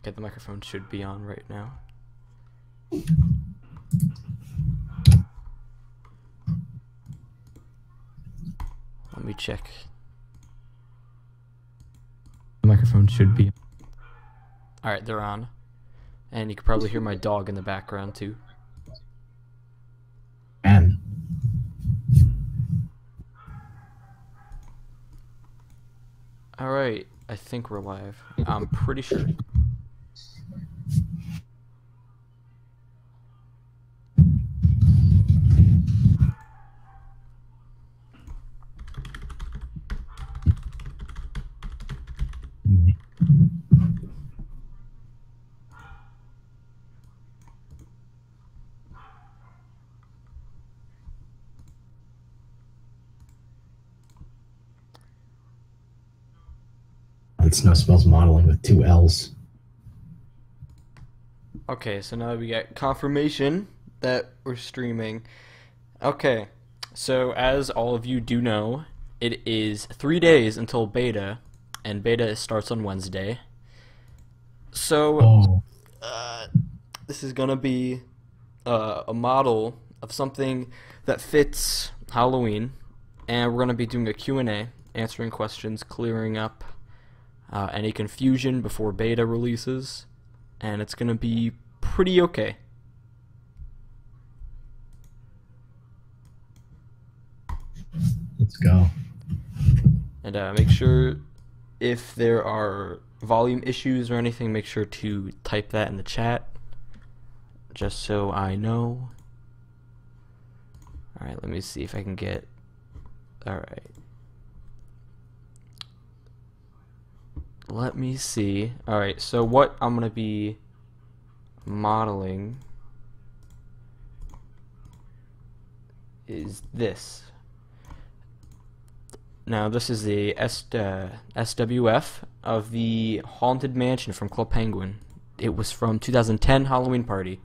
Okay, the microphone should be on right now. Let me check. The microphone should be. Alright, they're on. And you can probably hear my dog in the background too. And Alright, I think we're live. I'm pretty sure. it's no spells modeling with 2 L's. Okay, so now we get confirmation that we're streaming. Okay, so as all of you do know, it is 3 days until beta, and beta starts on Wednesday. So, this is gonna be a model of something that fits Halloween, and we're gonna be doing a Q&A, answering questions, clearing up any confusion before beta releases, and it's gonna be pretty okay. Let's go. And make sure if there are volume issues or anything, make sure to type that in the chat, just so I know. Alright, let me see if I can get... Alright. Let me see. Alright, so what I'm going to be modeling is this. Now, this is the SWF of the Haunted Mansion from Club Penguin. It was from 2010 Halloween Party.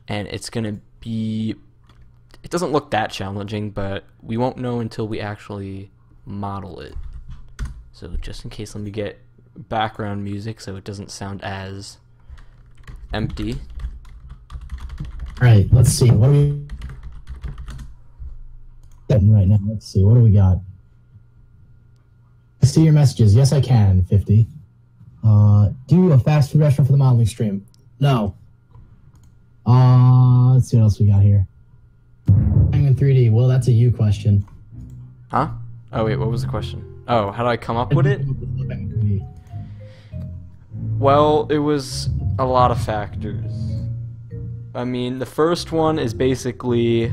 And it's going to be... It doesn't look that challenging, but we won't know until we actually model it. So just in case, let me get background music so it doesn't sound as empty. Alright, let's see. What are we getting right now? Let's see. What do we got? I see your messages. Yes, I can. 50. Do a fast food restaurant for the modeling stream. No. Let's see what else we got here. In 3D. Well, that's a you question. Huh? Oh wait, what was the question? Oh, how did I come up with it? Well, it was a lot of factors. I mean, the first one is basically,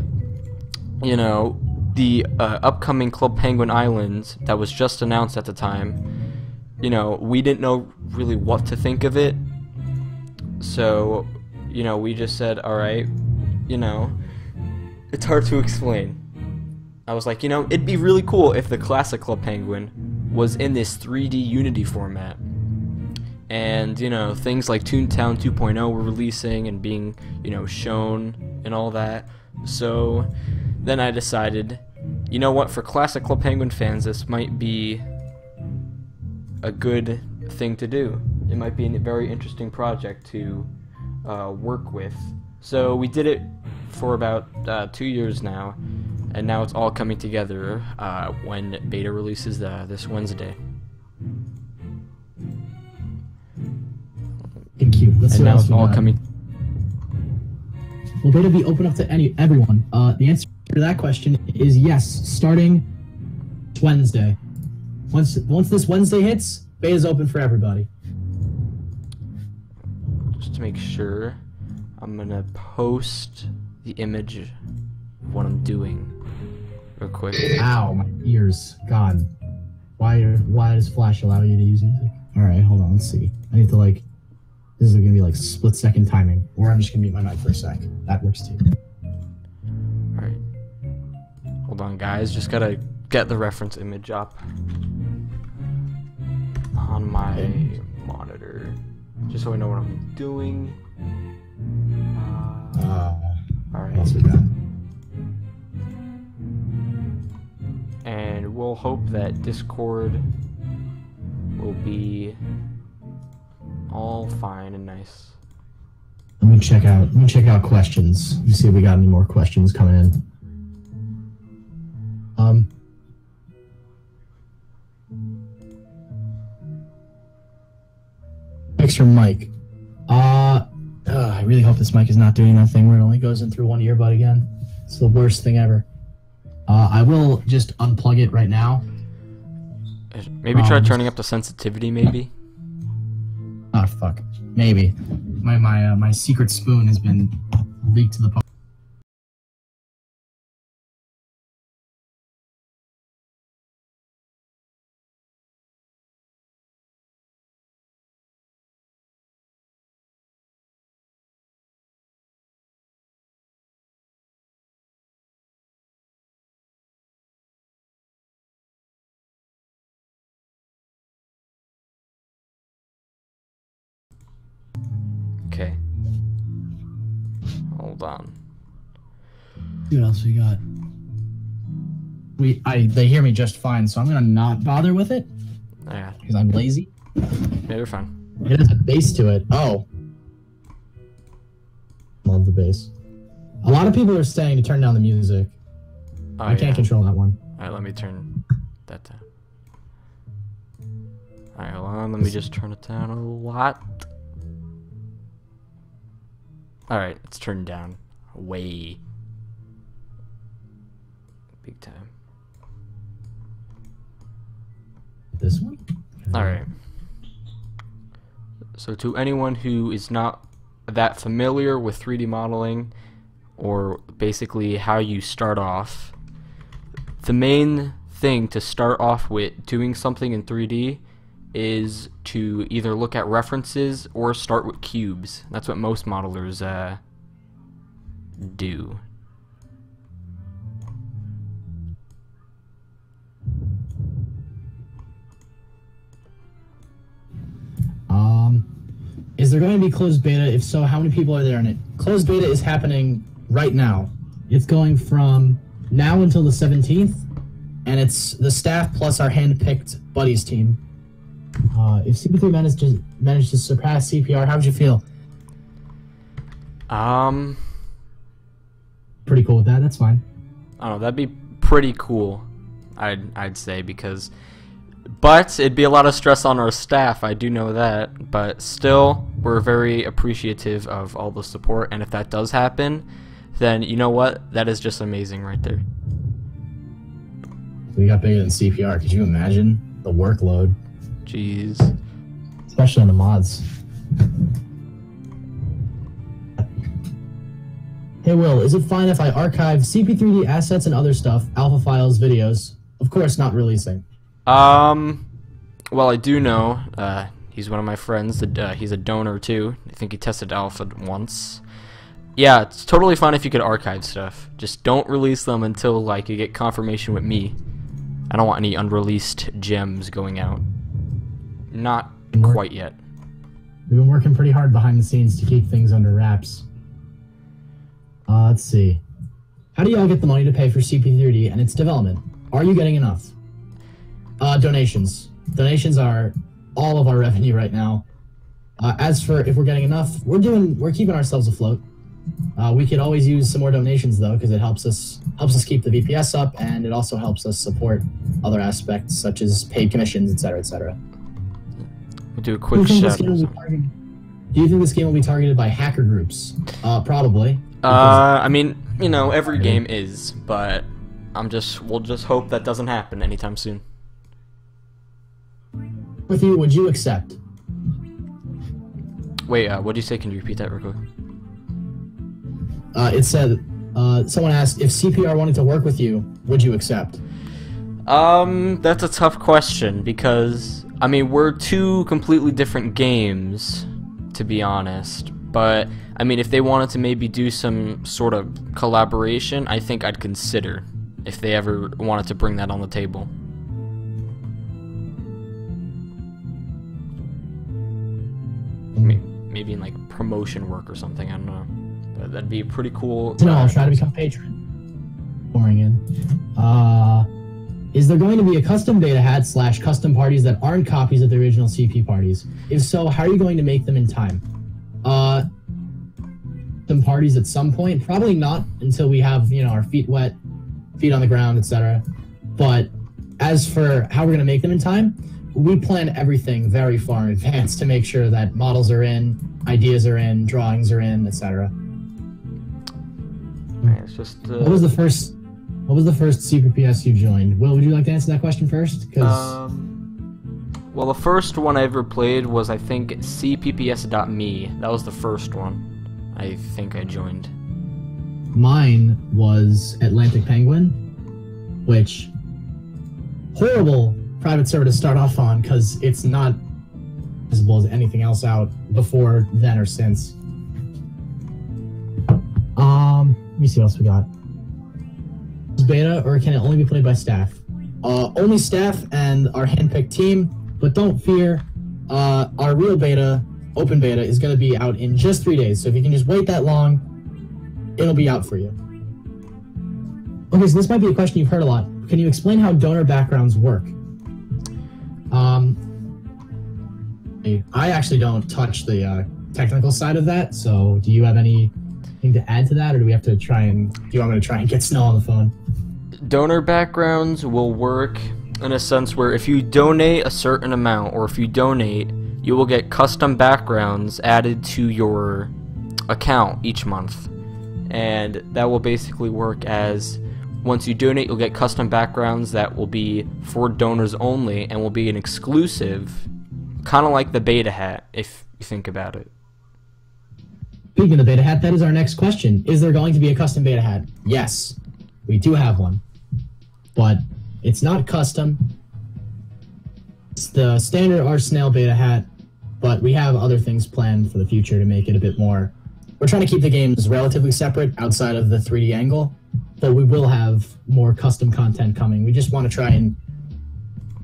you know, the upcoming Club Penguin Islands that was just announced at the time. You know, we didn't know really what to think of it. So, you know, we just said, alright, you know, it's hard to explain. I was like, you know, it'd be really cool if the classic Club Penguin was in this 3D Unity format. And, you know, things like Toontown 2.0 were releasing and being, you know, shown and all that. So then I decided, you know what, for classic Club Penguin fans, this might be a good thing to do. It might be a very interesting project to work with. So we did it for about 2 years now. And now it's all coming together when beta releases this Wednesday. Thank you. Let's see And what now else it's we all got. coming. Will beta be open up to everyone? The answer to that question is yes, starting Wednesday. Once this Wednesday hits, beta's open for everybody. Just to make sure, I'm gonna post the image of what I'm doing real quick. Ow, my ears. God. Why does Flash allow you to use music? Alright, hold on, let's see. I need to this is gonna be split second timing. Or I'm just gonna mute my mic for a sec. That works too. Alright. Hold on guys, just gotta get the reference image up on my monitor. Just so I know what I'm doing. Alright. What else we got? And we'll hope that Discord will be All fine and nice. Let me check out questions. Let me see if we got any more questions coming in. Fix your mic. I really hope this mic is not doing that thing where it only goes in through one earbud again. It's the worst thing ever. I will just unplug it right now. Maybe try turning up the sensitivity, maybe? Oh, fuck. Maybe. My secret spoon has been leaked to the public. Okay. Hold on. What else we got? They hear me just fine, so I'm gonna not bother with it. Yeah. Because I'm lazy. Yeah, you're fine. It has a bass to it. Oh. Love the bass. A lot of people are saying to turn down the music. Oh, I can't control that one. Alright, let me turn that down. Alright, hold on. Let me just turn it down a lot. Alright, it's turned down. Way. Big time. This one? Alright. So to anyone who is not that familiar with 3D modeling, or basically how you start off, the main thing to start off with doing something in 3D is to either look at references or start with cubes. That's what most modelers do. Is there going to be closed beta? If so, how many people are there in it? Closed beta is happening right now. It's going from now until the 17th, and it's the staff plus our hand-picked buddies team. If CP3 managed to surpass CPR, how would you feel? Pretty cool with that. That's fine. I don't know. That'd be pretty cool. I'd say, because. But it'd be a lot of stress on our staff, I do know that, but still, we're very appreciative of all the support, and if that does happen, then you know what? That is just amazing right there. We got bigger than CPR. Could you imagine the workload? Jeez. Especially on the mods. Hey Will, is it fine if I archive CP3D assets and other stuff, alpha files, videos? Of course not releasing. Well, I do know, he's one of my friends, he's a donor too. I think he tested alpha once. Yeah, it's totally fine if you could archive stuff. Just don't release them until, like, you get confirmation with me. I don't want any unreleased gems going out. Not quite yet. We've been working pretty hard behind the scenes to keep things under wraps. Let's see. How do y'all get the money to pay for CP3D and its development? Are you getting enough? Donations. Donations are all of our revenue right now. As for if we're getting enough, we're keeping ourselves afloat. We could always use some more donations though, because it helps us keep the VPS up, and it also helps us support other aspects such as paid commissions, etc., etc. We'll do a quick shout. Do you think this game will be targeted by hacker groups? Probably. I mean, you know, every game is, but we'll just hope that doesn't happen anytime soon. With you, would you accept? Wait, what'd you say? Can you repeat that real quick? It said, someone asked, if CPR wanted to work with you, would you accept? That's a tough question, because, I mean, we're two completely different games, to be honest, but, I mean, if they wanted to maybe do some sort of collaboration, I think I'd consider, if they ever wanted to bring that on the table. Maybe in, like, promotion work or something, I don't know. But that'd be pretty cool. No, I'll try to become patron. Pouring in. Is there going to be a custom beta hat / custom parties that aren't copies of the original CP parties? If so, how are you going to make them in time? Some parties at some point, probably not until we have, you know, our feet wet, feet on the ground, etc. But as for how we're going to make them in time, we plan everything very far in advance to make sure that models are in, ideas are in, drawings are in, etc. It's just. What was the first CPPS you joined? Will, would you like to answer that question first? Well, the first one I ever played was, I think, cpps.me. That was the first one I think I joined. Mine was Atlantic Penguin, which horrible private server to start off on because it's not visible as anything else out before then or since. Let me see what else we got. Beta, or can it only be played by staff? Only staff and our handpicked team, but don't fear, our real beta, open beta, is going to be out in just 3 days, so if you can just wait that long, it'll be out for you. Okay, so this might be a question you've heard a lot. Can you explain how donor backgrounds work? I actually don't touch the technical side of that, so do you have anything to add to that, or do we have to try and... Do you want me to try and get Snow on the phone? Donor backgrounds will work in a sense where if you donate a certain amount, or if you donate, you will get custom backgrounds added to your account each month. And that will basically work as, once you donate, you'll get custom backgrounds that will be for donors only and will be an exclusive, kind of like the beta hat, if you think about it. Speaking of the beta hat, that is our next question. Is there going to be a custom beta hat? Yes, we do have one. But it's not custom. It's the standard Snail beta hat, but we have other things planned for the future to make it a bit more... We're trying to keep the games relatively separate outside of the 3D angle, but we will have more custom content coming. We just want to try and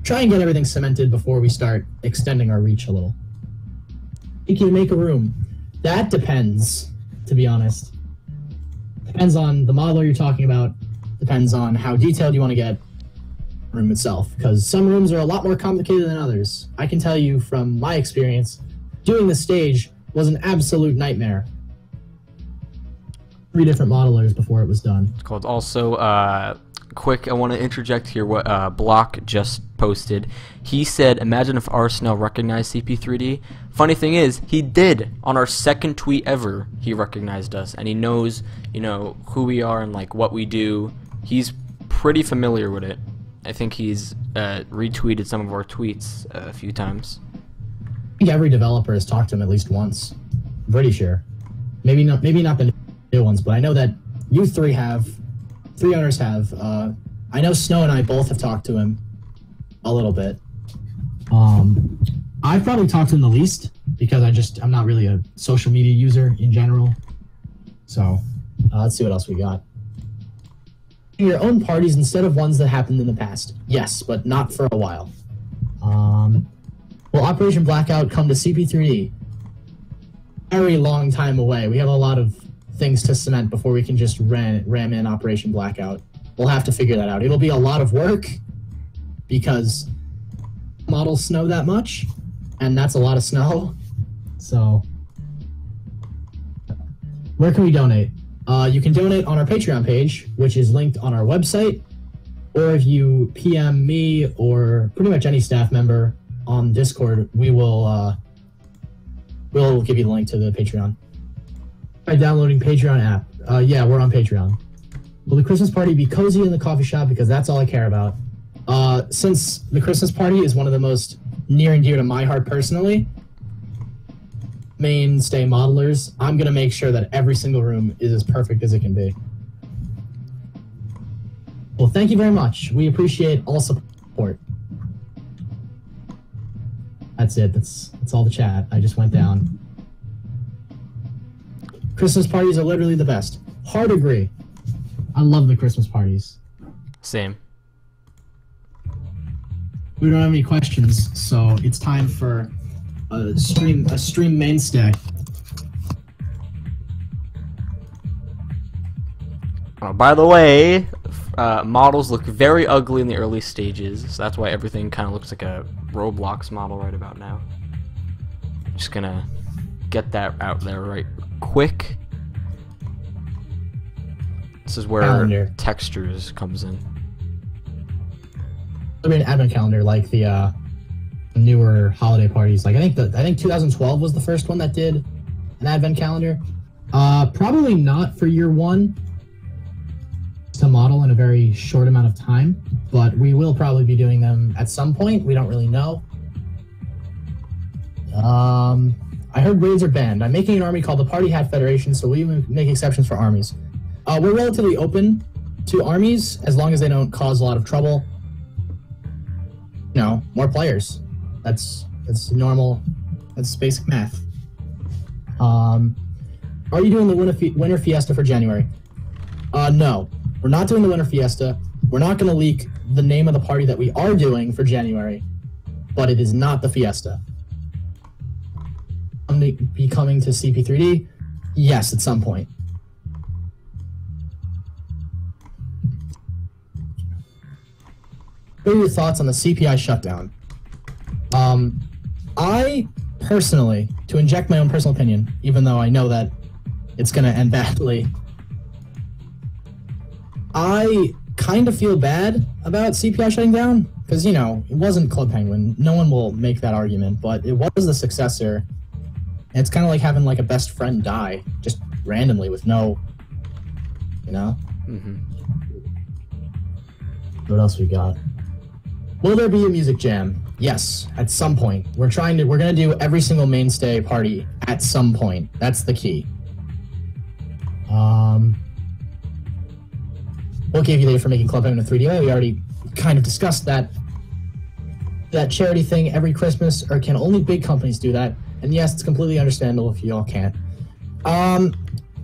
get everything cemented before we start extending our reach a little. You can make a room. That depends, to be honest. Depends on the modeler you're talking about. Depends on how detailed you want to get the room itself. Because some rooms are a lot more complicated than others. I can tell you from my experience, doing the stage was an absolute nightmare. 3 different modelers before it was done. It's called. Also, quick, I want to interject here what Block just posted. He said, imagine if Arsenal recognized CP3D. Funny thing is, he did. On our second tweet ever, he recognized us, and he knows, you know, who we are and like what we do. He's pretty familiar with it. I think he's retweeted some of our tweets a few times. I think every developer has talked to him at least once. I'm pretty sure. Maybe not the new ones, but I know that you three have. 3 owners have. I know Snow and I both have talked to him a little bit. I've probably talked to him the least because I'm not really a social media user in general. So let's see what else we got. Your own parties instead of ones that happened in the past. Yes, but not for a while. Will Operation Blackout come to CP3D? Very long time away. We have a lot of things to cement before we can just ram in Operation Blackout. We'll have to figure that out. It'll be a lot of work because models snow that much, and that's a lot of snow. So, where can we donate? You can donate on our Patreon page, which is linked on our website, or if you PM me or pretty much any staff member on Discord, we'll give you the link to the Patreon. By downloading Patreon app. Yeah, we're on Patreon. Will the Christmas party be cozy in the coffee shop? Because that's all I care about. Since the Christmas party is one of the most near and dear to my heart personally, mainstay modelers, I'm going to make sure that every single room is as perfect as it can be. Well, thank you very much. We appreciate all support. That's it. That's all the chat. I just went down. Christmas parties are literally the best. Hard agree. I love the Christmas parties. Same. We don't have any questions, so it's time for a stream mainstay. Oh, by the way, models look very ugly in the early stages, so that's why everything kind of looks like a Roblox model right about now. Just gonna get that out there right quick. This is where Calendar. textures comes in. I mean, advent calendar, like the newer holiday parties. Like I think 2012 was the first one that did an advent calendar. Probably not for year one to model in a very short amount of time, but we will probably be doing them at some point. We don't really know. I heard raids are banned. I'm making an army called the Party Hat Federation, so we make exceptions for armies. We're relatively open to armies as long as they don't cause a lot of trouble. You know, more players. That's normal. That's basic math. Are you doing the Winter Fiesta for January? No, we're not doing the Winter Fiesta. We're not going to leak the name of the party that we are doing for January, but it is not the Fiesta. Be coming to CP3D? Yes, at some point. What are your thoughts on the CPI shutdown? I personally, to inject my own personal opinion, even though I know that it's going to end badly, I kind of feel bad about CPI shutting down because, you know, it wasn't Club Penguin. No one will make that argument, but it was the successor. And it's kind of like having like a best friend die just randomly with no, you know? Mm-hmm. What else we got? Will there be a music jam? Yes, at some point. We're gonna do every single mainstay party at some point. That's the key. What gave you later for making Club Penguin a 3D? We already kind of discussed that. That charity thing every Christmas, or can only big companies do that? And yes, it's completely understandable if you all can't.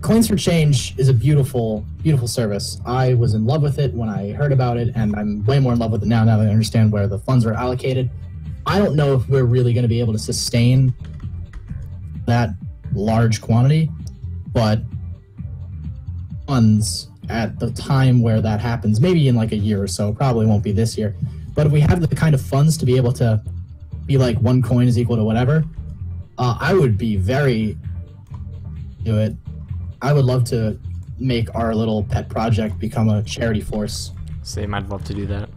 Coins for Change is a beautiful, beautiful service. I was in love with it when I heard about it, and I'm way more in love with it now that I understand where the funds are allocated. I don't know if we're really going to be able to sustain that large quantity, but funds at the time where that happens, maybe in like a year or so, probably won't be this year, but if we have the kind of funds to be able to be like one coin is equal to whatever, I would be very do it. I would love to make our little pet project become a charity force. Same, I'd love to do that.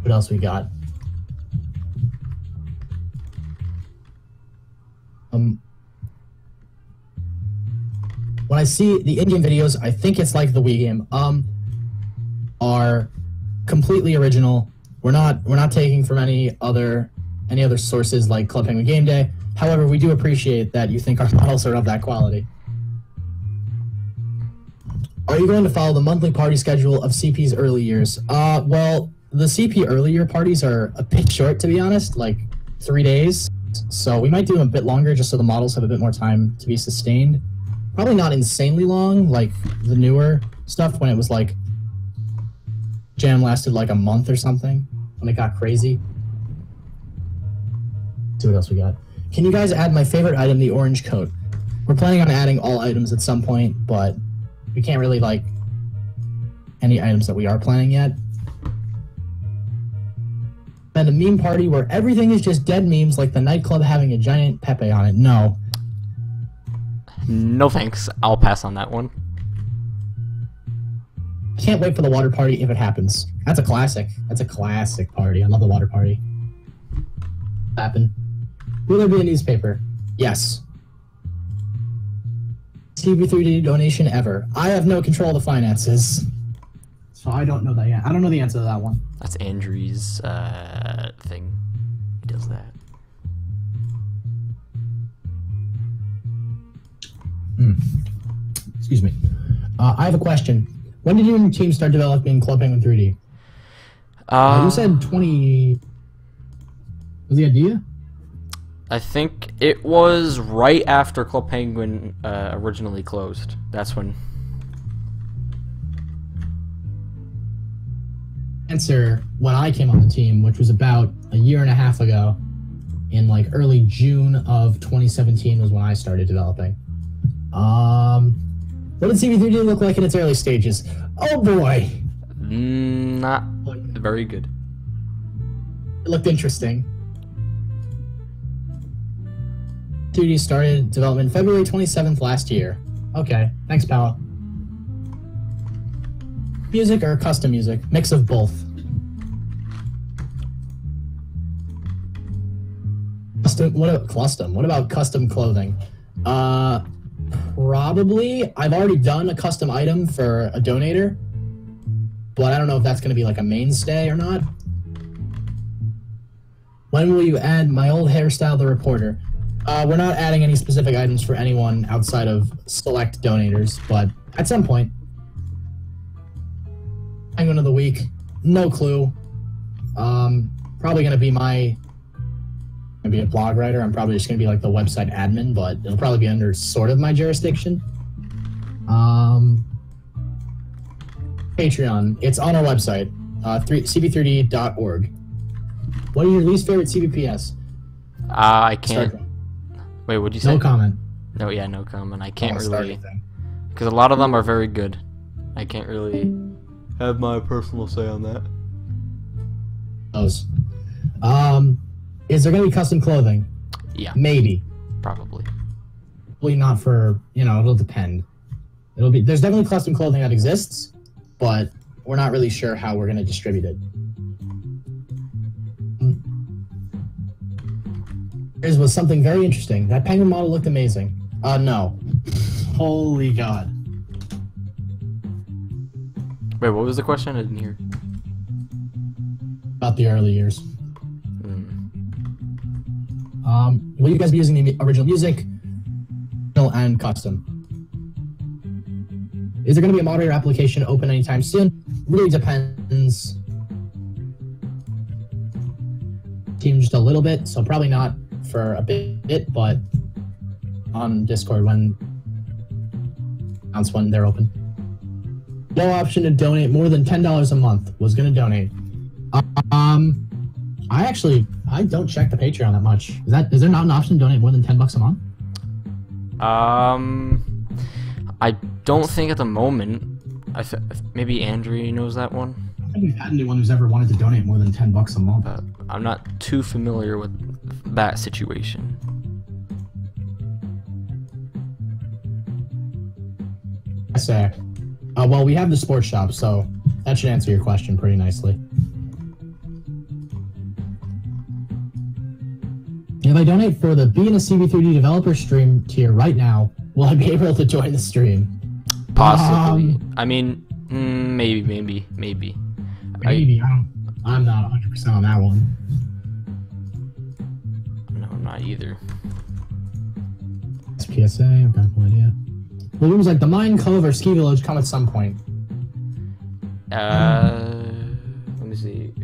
What else we got? When I see the in-game videos, I think it's like the Wii game. Are completely original. We're not taking from any other sources like Club Penguin Game Day. However, we do appreciate that you think our models are of that quality. Are you going to follow the monthly party schedule of CP's early years? Well, the CP early year parties are a bit short, to be honest, like 3 days. So we might do them a bit longer just so the models have a bit more time to be sustained. Probably not insanely long, like the newer stuff when it was like jam lasted like a month or something when it got crazy. Let's see what else we got. Can you guys add my favorite item, the orange coat? We're planning on adding all items at some point, but we can't really like any items that we are planning yet. And a meme party where everything is just dead memes, like the nightclub having a giant Pepe on it. No. No thanks. I'll pass on that one. Can't wait for the water party if it happens. That's a classic. That's a classic party. I love the water party. Happen. Will there be a newspaper? Yes. CP3D donation ever. I have no control of the finances. So I don't know that yet. I don't know the answer to that one. That's Andrew's thing. He does that. Excuse me. I have a question. When did you and your team start developing Club Penguin 3D? You said 20... Was the idea? I think it was right after Club Penguin originally closed. That's when. Answer when I came on the team, which was about a year and a half ago, in like early June of 2017 was when I started developing. What did CP3D look like in its early stages? Oh boy. Not very good. It looked interesting. 2D started development February 27th last year. Okay, thanks, pal. Music or custom music? Mix of both. What about custom clothing? Probably. I've already done a custom item for a donator, but I don't know if that's going to be like a mainstay or not. When will you add my old hairstyle, the reporter? We're not adding any specific items for anyone outside of select donators, but at some point. Penguin of the week, no clue. Probably going to be a blog writer. I'm probably just going to be like the website admin, but it'll probably be under sort of my jurisdiction. Patreon, it's on our website, cb3d.org. What are your least favorite CBPS? I can't. Wait, what'd you say? No comment. No, yeah, no comment. I can't really, because a lot of them are very good. I can't really have my personal say on that. Those. Is there going to be custom clothing? Yeah. Maybe. Probably. Probably not for, it'll depend. There's definitely custom clothing that exists, but we're not really sure how we're going to distribute it. There was something very interesting. That penguin model looked amazing. No. Holy God. Wait, what was the question? I didn't hear. About the early years. Will you guys be using the original music and custom? Is there going to be a moderator application open anytime soon? Really depends. Team just a little bit, so probably not for a bit, but on Discord when they're open. No option to donate more than $10 a month. Was going to donate. I don't check the Patreon that much. Is there not an option to donate more than $10 a month? I don't think at the moment. Maybe Andrew knows that one. I don't think we've had anyone who's ever wanted to donate more than $10 a month. I'm not too familiar with that situation. I say. Well, we have the sports shop, so that should answer your question pretty nicely. If I donate for the Being a CB3D developer stream tier right now, will I be able to join the stream? Possibly. I mean, maybe. Maybe. I'm not 100% on that one. No, I'm not either. It's PSA, I've got no idea. Well, it was like the Mine Cove or Ski Village come at some point. Let me see.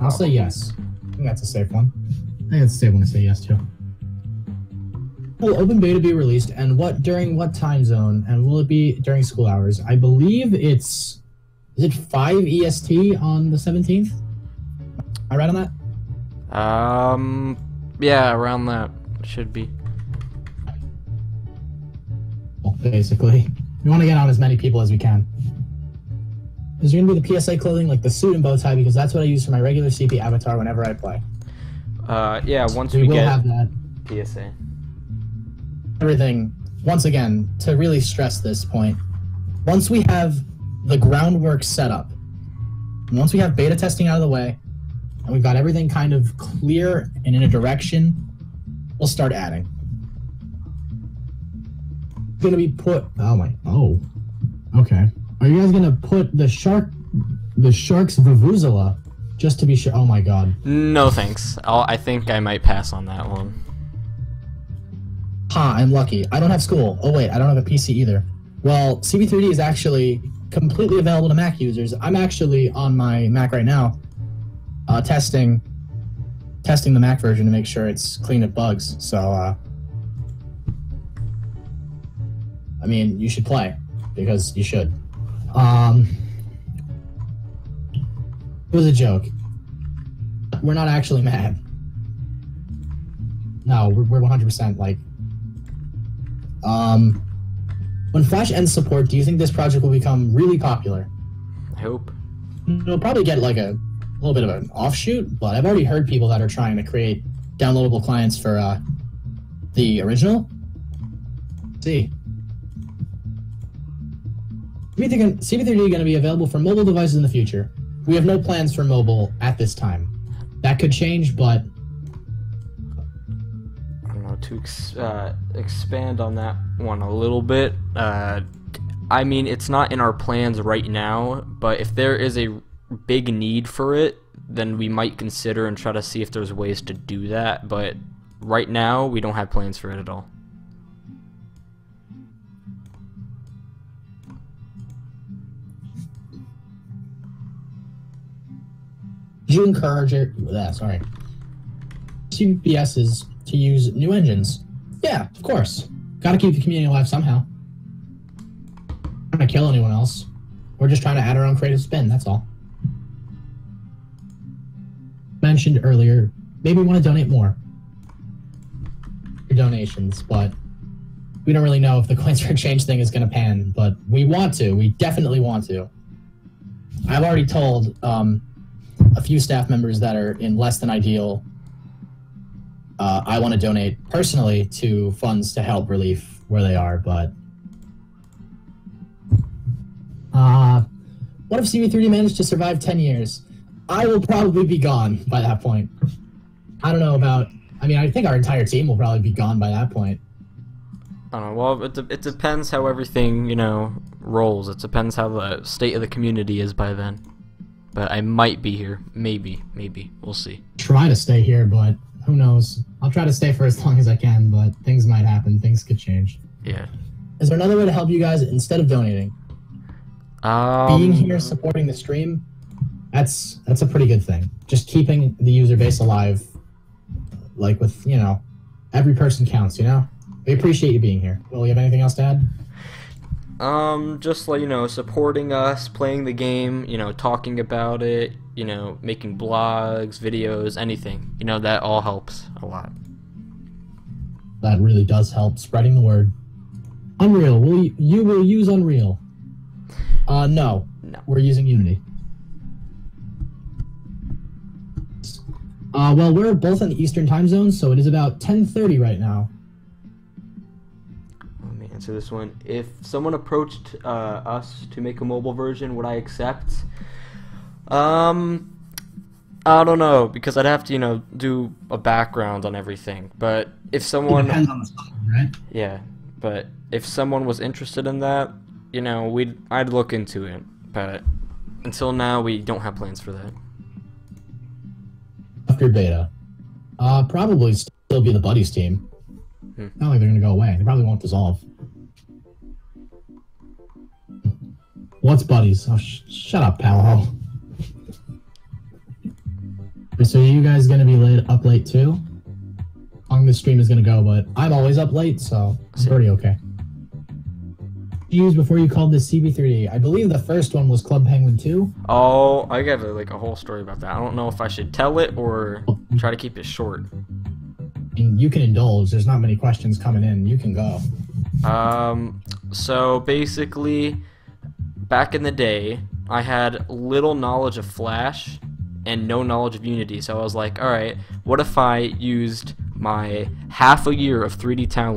I'll say yes. I think that's a safe one. I think that's a safe one to say yes to. Will open beta be released, and during what time zone, and will it be during school hours? I believe is it 5 EST on the 17th? Am I right on that? Yeah, around that should be. Well, basically, we want to get on as many people as we can. Is there going to be the PSA clothing, like the suit and bow tie, because that's what I use for my regular CP avatar whenever I play. Yeah, once we we will get have that. PSA. Everything, once again, to really stress this point, once we have the groundwork set up, and once we have beta testing out of the way, and we've got everything kind of clear and in a direction, we'll start adding. Gonna be put. Oh, okay. Are you guys gonna put the shark's Vuvuzela just to be sure? Oh my God. No thanks. I think I might pass on that one. I'm lucky. I don't have school. Oh wait, I don't have a PC either. Well, CB3D is actually completely available to Mac users. I'm actually on my Mac right now, testing the Mac version to make sure it's clean of bugs. So, I mean, you should play because you should. It was a joke. We're not actually mad. No, we're 100% like. When Flash ends support, do you think this project will become really popular? I hope. It'll probably get like a little bit of an offshoot, but I've already heard people that are trying to create downloadable clients for the original. Let's see. CB3D is going to be available for mobile devices in the future. We have no plans for mobile at this time. That could change, but I don't know, to expand on that one a little bit. I mean, it's not in our plans right now, but if there is a big need for it, then we might consider and try to see if there's ways to do that. But right now, we don't have plans for it at all. did you encourage CBSs to use new engines? Yeah, of course. Got to keep the community alive somehow. Not trying to kill anyone else. We're just trying to add our own creative spin, that's all. Mentioned earlier, maybe we want to donate more. Your donations, but we don't really know if the coins for exchange thing is going to pan, but we want to. We definitely want to. I've already told a few staff members that are in less than ideal. I want to donate personally to funds to help relief where they are, but what if CB3D managed to survive 10 years? I will probably be gone by that point. I don't know about... I mean, I think our entire team will probably be gone by that point. I don't know. Well, it depends how everything, rolls. It depends how the state of the community is by then. But I might be here. Maybe. We'll see. Try to stay here, but who knows? I'll try to stay for as long as I can, but things might happen. Things could change. Yeah. Is there another way to help you guys instead of donating? Being here, supporting the stream, that's a pretty good thing. Just keeping the user base alive, like with, every person counts, We appreciate you being here. Will you have anything else to add? Just like, supporting us, playing the game, talking about it, making blogs, videos, anything. That all helps a lot. That really does help spreading the word. Unreal, you will use Unreal? No. We're using Unity. Well, we're both in the Eastern time zone, so it is about 10:30 right now. Let me answer this one. If someone approached us to make a mobile version, would I accept? I don't know, because I'd have to, do a background on everything. But if someone... It depends on the song, right? Yeah, but if someone was interested in that, I'd look into it. But until now, we don't have plans for that. After beta, probably still be the Buddies team. Not like they're gonna go away. They probably won't dissolve. What's Buddies? Oh, shut up, pal. So are you guys gonna be up late too? How long this stream is gonna go, but I'm always up late, so it's pretty okay. Used before you called this CB3D. I believe the first one was Club Penguin 2. Oh, I got a whole story about that. I don't know if I should tell it or try to keep it short. You can indulge. There's not many questions coming in. You can go. So basically, back in the day, I had little knowledge of Flash and no knowledge of Unity. So I was like, all right, what if I used my half a year of 3D talent